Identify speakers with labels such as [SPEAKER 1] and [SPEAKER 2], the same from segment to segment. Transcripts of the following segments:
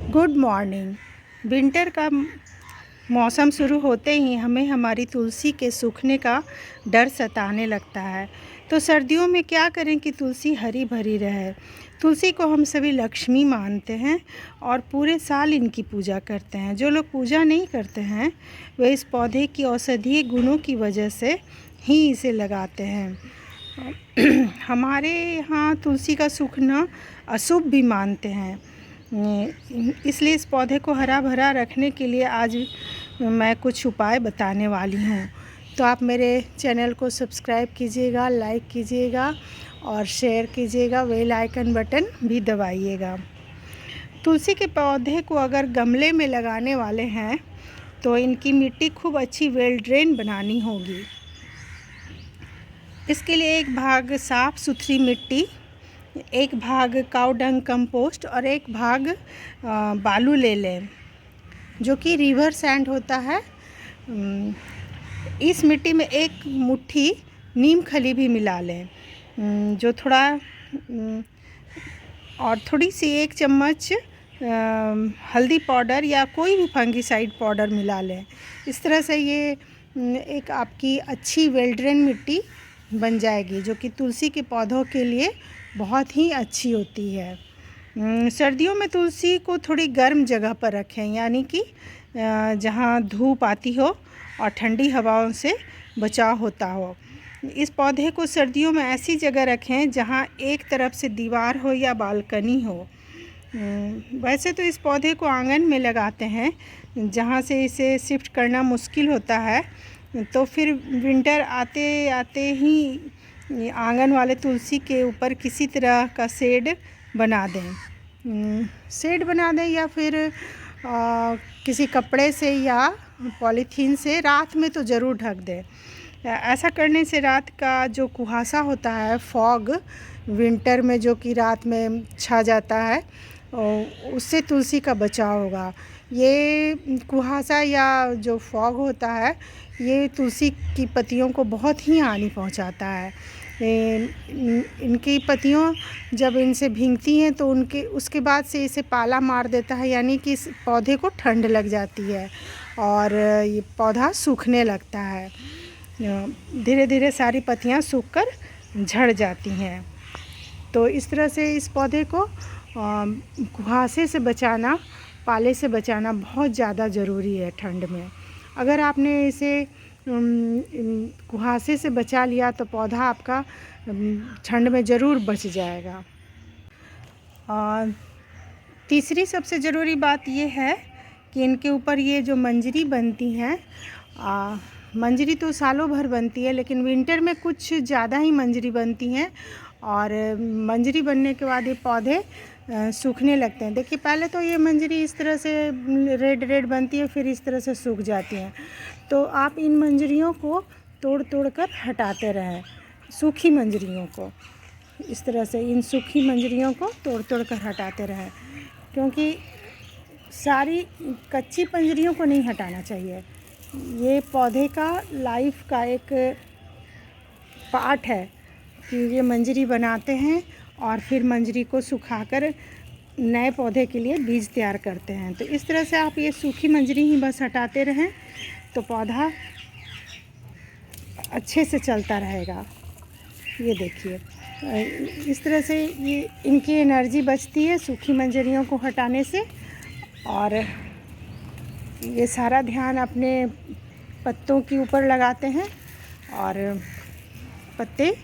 [SPEAKER 1] Good morning. Winter का मौसम शुरू होते ही हमें हमारी तुलसी के सूखने का डर सताने लगता है। तो सर्दियों में क्या करें कि तुलसी हरी भरी रहे। तुलसी को हम सभी लक्ष्मी मानते हैं और पूरे साल इनकी पूजा करते हैं। जो लोग पूजा नहीं करते हैं वे इस पौधे की औषधीय गुणों की वजह से ही इसे लगाते हैं। हमारे यहाँ तुलसी का सूखना अशुभ भी मानते हैं, इसलिए इस पौधे को हरा भरा रखने के लिए आज मैं कुछ उपाय बताने वाली हूँ। तो आप मेरे चैनल को सब्सक्राइब कीजिएगा, लाइक कीजिएगा और शेयर कीजिएगा, बेल आइकन बटन भी दबाइएगा। तुलसी के पौधे को अगर गमले में लगाने वाले हैं तो इनकी मिट्टी खूब अच्छी वेल ड्रेन बनानी होगी। इसके लिए एक भाग साफ़ सुथरी मिट्टी, एक भाग काऊ डंग कंपोस्ट और एक भाग बालू ले लें जो कि रिवर सैंड होता है। इस मिट्टी में एक मुट्ठी नीम खली भी मिला लें, जो थोड़ा और थोड़ी सी 1 चम्मच हल्दी पाउडर या कोई भी फंगीसाइड पाउडर मिला लें। इस तरह से ये एक आपकी अच्छी वेल ड्रेन मिट्टी बन जाएगी जो कि तुलसी के पौधों के लिए बहुत ही अच्छी होती है। सर्दियों में तुलसी को थोड़ी गर्म जगह पर रखें, यानी कि जहाँ धूप आती हो और ठंडी हवाओं से बचाव होता हो। इस पौधे को सर्दियों में ऐसी जगह रखें जहाँ एक तरफ से दीवार हो या बालकनी हो। वैसे तो इस पौधे को आंगन में लगाते हैं जहाँ से इसे शिफ्ट करना मुश्किल होता है, तो फिर विंटर आते आते ही आंगन वाले तुलसी के ऊपर किसी तरह का शेड बना दें या फिर किसी कपड़े से या पॉलीथीन से रात में तो ज़रूर ढक दें। ऐसा करने से रात का जो कुहासा होता है, फॉग, विंटर में जो कि रात में छा जाता है, उससे तुलसी का बचाव होगा। ये कुहासा या जो फॉग होता है ये तुलसी की पत्तियों को बहुत ही हानि पहुंचाता है। इनकी पत्तियों जब इनसे भीगती हैं तो उसके बाद से इसे पाला मार देता है, यानी कि इस पौधे को ठंड लग जाती है और ये पौधा सूखने लगता है। धीरे धीरे सारी पत्तियां सूखकर झड़ जाती हैं। तो इस तरह से इस पौधे को कुहासे से बचाना, पाले से बचाना बहुत ज़्यादा ज़रूरी है ठंड में। अगर आपने इसे कुहासे से बचा लिया तो पौधा आपका ठंड में ज़रूर बच जाएगा। और तीसरी सबसे ज़रूरी बात ये है कि इनके ऊपर ये जो मंजरी बनती हैं, मंजरी तो सालों भर बनती है, लेकिन विंटर में कुछ ज़्यादा ही मंजरी बनती हैं और मंजरी बनने के बाद ये पौधे सूखने लगते हैं। देखिए, पहले तो ये मंजरी इस तरह से रेड बनती है, फिर इस तरह से सूख जाती हैं। तो आप इन मंजरियों को तोड़ कर हटाते रहें, सूखी मंजरियों को इस तरह से इन सूखी मंजरियों को तोड़ कर हटाते रहें, क्योंकि सारी कच्ची मंजरियों को नहीं हटाना चाहिए। ये पौधे का लाइफ का एक पार्ट है कि ये मंजरी बनाते हैं और फिर मंजरी को सुखाकर नए पौधे के लिए बीज तैयार करते हैं। तो इस तरह से आप ये सूखी मंजरी ही बस हटाते रहें तो पौधा अच्छे से चलता रहेगा। ये देखिए, इस तरह से ये इनकी एनर्जी बचती है सूखी मंजरियों को हटाने से, और ये सारा ध्यान अपने पत्तों के ऊपर लगाते हैं और पत्ते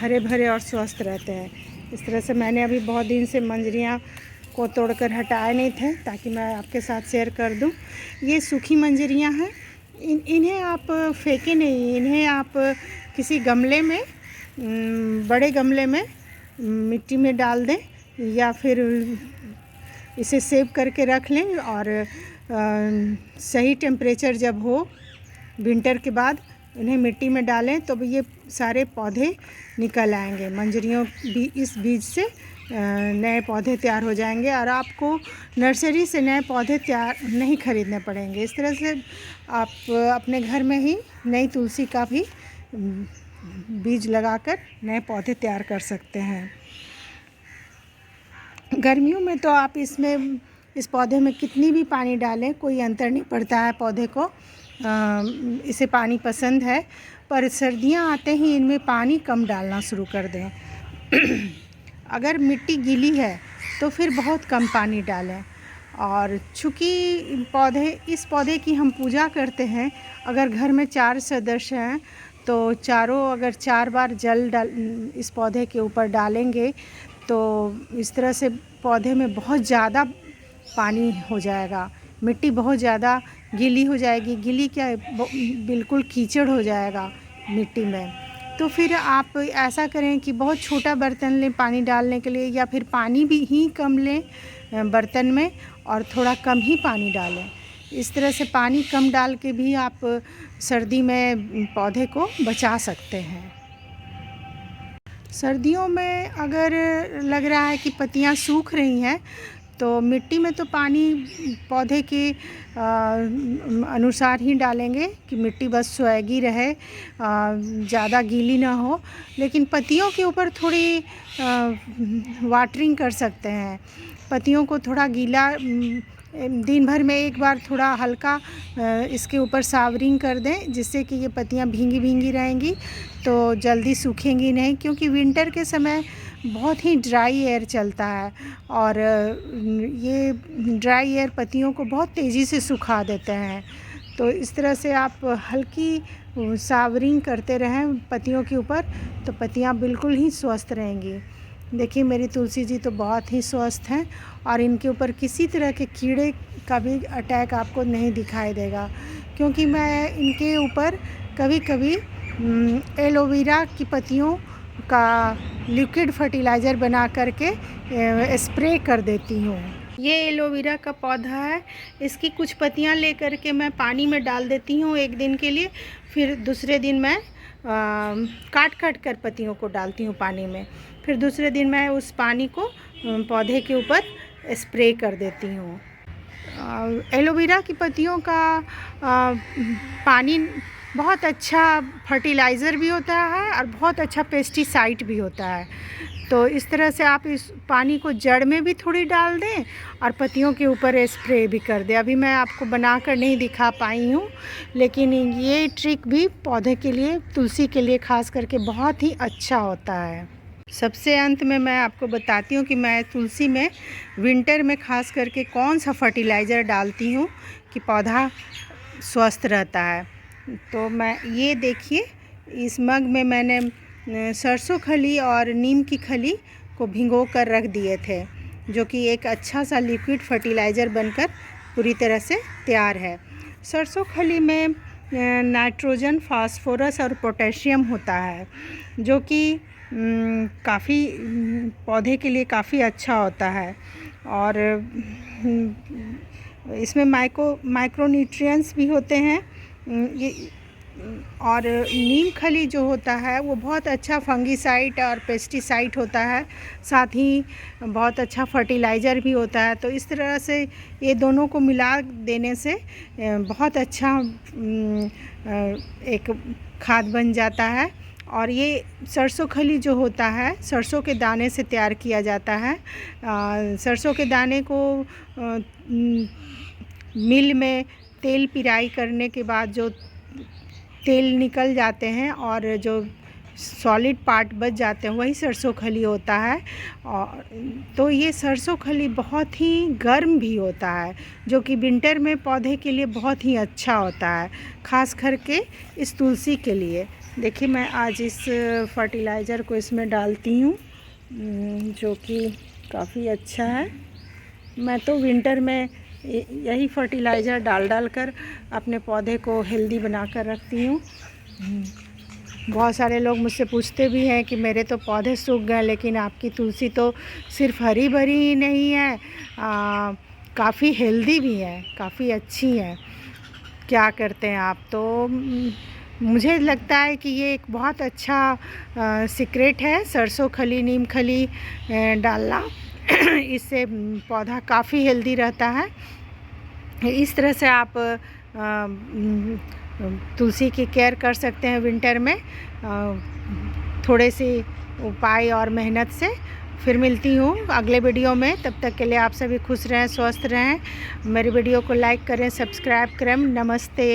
[SPEAKER 1] हरे भरे और स्वस्थ रहते हैं। इस तरह से मैंने अभी बहुत दिन से मंजरियाँ को तोड़कर हटाए नहीं थे, ताकि मैं आपके साथ शेयर कर दूं। ये सूखी मंजरियाँ हैं, इन्हें आप फेंकें नहीं, इन्हें आप किसी गमले में, बड़े गमले में मिट्टी में डाल दें या फिर इसे सेव करके रख लें, और सही टेम्परेचर जब हो विंटर के बाद इन्हें मिट्टी में डालें तो ये सारे पौधे निकल आएंगे। मंजरियों भी इस बीज से नए पौधे तैयार हो जाएंगे और आपको नर्सरी से नए पौधे तैयार नहीं खरीदने पड़ेंगे। इस तरह से आप अपने घर में ही नई तुलसी का भी बीज लगाकर नए पौधे तैयार कर सकते हैं। गर्मियों में तो आप इसमें इस पौधे में कितनी भी पानी डालें कोई अंतर नहीं पड़ता है। पौधे को इसे पानी पसंद है, पर सर्दियां आते ही इनमें पानी कम डालना शुरू कर दें। अगर मिट्टी गीली है तो फिर बहुत कम पानी डालें। और चूँकि इस पौधे की हम पूजा करते हैं, अगर घर में 4 सदस्य हैं तो चारों अगर 4 बार जल इस पौधे के ऊपर डालेंगे तो इस तरह से पौधे में बहुत ज़्यादा पानी हो जाएगा, मिट्टी बहुत ज़्यादा गीली हो जाएगी। गीली क्या, बिल्कुल कीचड़ हो जाएगा मिट्टी में। तो फिर आप ऐसा करें कि बहुत छोटा बर्तन लें पानी डालने के लिए, या फिर पानी भी ही कम लें बर्तन में और थोड़ा कम ही पानी डालें। इस तरह से पानी कम डाल के भी आप सर्दी में पौधे को बचा सकते हैं। सर्दियों में अगर लग रहा है कि पत्तियां सूख रही हैं तो मिट्टी में तो पानी पौधे के अनुसार ही डालेंगे कि मिट्टी बस सुहागी रहे, ज़्यादा गीली ना हो। लेकिन पत्तियों के ऊपर थोड़ी वाटरिंग कर सकते हैं। पत्तियों को थोड़ा गीला दिन भर में एक बार थोड़ा हल्का इसके ऊपर सावरिंग कर दें, जिससे कि ये पत्तियां भींगी भींगी रहेंगी तो जल्दी सूखेंगी नहीं। क्योंकि विंटर के समय बहुत ही ड्राई एयर चलता है और ये ड्राई एयर पत्तियों को बहुत तेज़ी से सुखा देते हैं। तो इस तरह से आप हल्की सावरिंग करते रहें पत्तियों के ऊपर तो पत्तियां बिल्कुल ही स्वस्थ रहेंगी। देखिए मेरी तुलसी जी तो बहुत ही स्वस्थ हैं और इनके ऊपर किसी तरह के कीड़े का भी अटैक आपको नहीं दिखाई देगा। क्योंकि मैं इनके ऊपर कभी कभी एलोवेरा की पत्तियों का लिक्विड फर्टिलाइज़र बना करके स्प्रे कर देती हूँ। ये एलोवेरा का पौधा है, इसकी कुछ पत्तियाँ ले करके मैं पानी में डाल देती हूँ एक दिन के लिए, फिर दूसरे दिन मैं काट कर पत्तियों को डालती हूँ पानी में, फिर दूसरे दिन मैं उस पानी को पौधे के ऊपर स्प्रे कर देती हूँ। एलोवेरा की पत्तियों का पानी बहुत अच्छा फर्टिलाइज़र भी होता है और बहुत अच्छा पेस्टिसाइड भी होता है। तो इस तरह से आप इस पानी को जड़ में भी थोड़ी डाल दें और पत्तियों के ऊपर स्प्रे भी कर दें। अभी मैं आपको बनाकर नहीं दिखा पाई हूँ, लेकिन ये ट्रिक भी पौधे के लिए, तुलसी के लिए ख़ास करके बहुत ही अच्छा होता है। सबसे अंत में मैं आपको बताती हूँ कि मैं तुलसी में विंटर में ख़ास करके कौन सा फर्टिलाइज़र डालती हूँ कि पौधा स्वस्थ रहता है। तो मैं ये देखिए, इस मग में मैंने सरसों खली और नीम की खली को भिगो कर रख दिए थे, जो कि एक अच्छा सा लिक्विड फर्टिलाइज़र बनकर पूरी तरह से तैयार है। सरसों खली में नाइट्रोजन, फास्फोरस और पोटेशियम होता है, जो कि काफ़ी पौधे के लिए काफ़ी अच्छा होता है। और इसमें माइक्रोन्यूट्रिएंट्स भी होते हैं। ये और नीम खली जो होता है वो बहुत अच्छा फंगिसाइड और पेस्टिसाइड होता है, साथ ही बहुत अच्छा फर्टिलाइज़र भी होता है। तो इस तरह से ये दोनों को मिला देने से बहुत अच्छा एक खाद बन जाता है। और ये सरसों खली जो होता है सरसों के दाने से तैयार किया जाता है। सरसों के दाने को मिल में तेल पिराई करने के बाद जो तेल निकल जाते हैं और जो सॉलिड पार्ट बच जाते हैं वही सरसों खली होता है। और तो ये सरसों खली बहुत ही गर्म भी होता है, जो कि विंटर में पौधे के लिए बहुत ही अच्छा होता है, ख़ास करके इस तुलसी के लिए। देखिए मैं आज इस फर्टिलाइज़र को इसमें डालती हूँ, जो कि काफ़ी अच्छा है। मैं तो विंटर में यही फर्टिलाइज़र डाल कर अपने पौधे को हेल्दी बना कर रखती हूँ। बहुत सारे लोग मुझसे पूछते भी हैं कि मेरे तो पौधे सूख गए, लेकिन आपकी तुलसी तो सिर्फ हरी भरी ही नहीं है, काफ़ी हेल्दी भी है, काफ़ी अच्छी है। क्या करते हैं आप? तो मुझे लगता है कि ये एक बहुत अच्छा सीक्रेट है, सरसों खली, नीम खली डालना। इससे पौधा काफ़ी हेल्दी रहता है। इस तरह से आप तुलसी की केयर कर सकते हैं विंटर में, थोड़े से उपाय और मेहनत से फिर मिलती हूँ अगले वीडियो में। तब तक के लिए आप सभी खुश रहें, स्वस्थ रहें। मेरी वीडियो को लाइक करें, सब्सक्राइब करें। नमस्ते।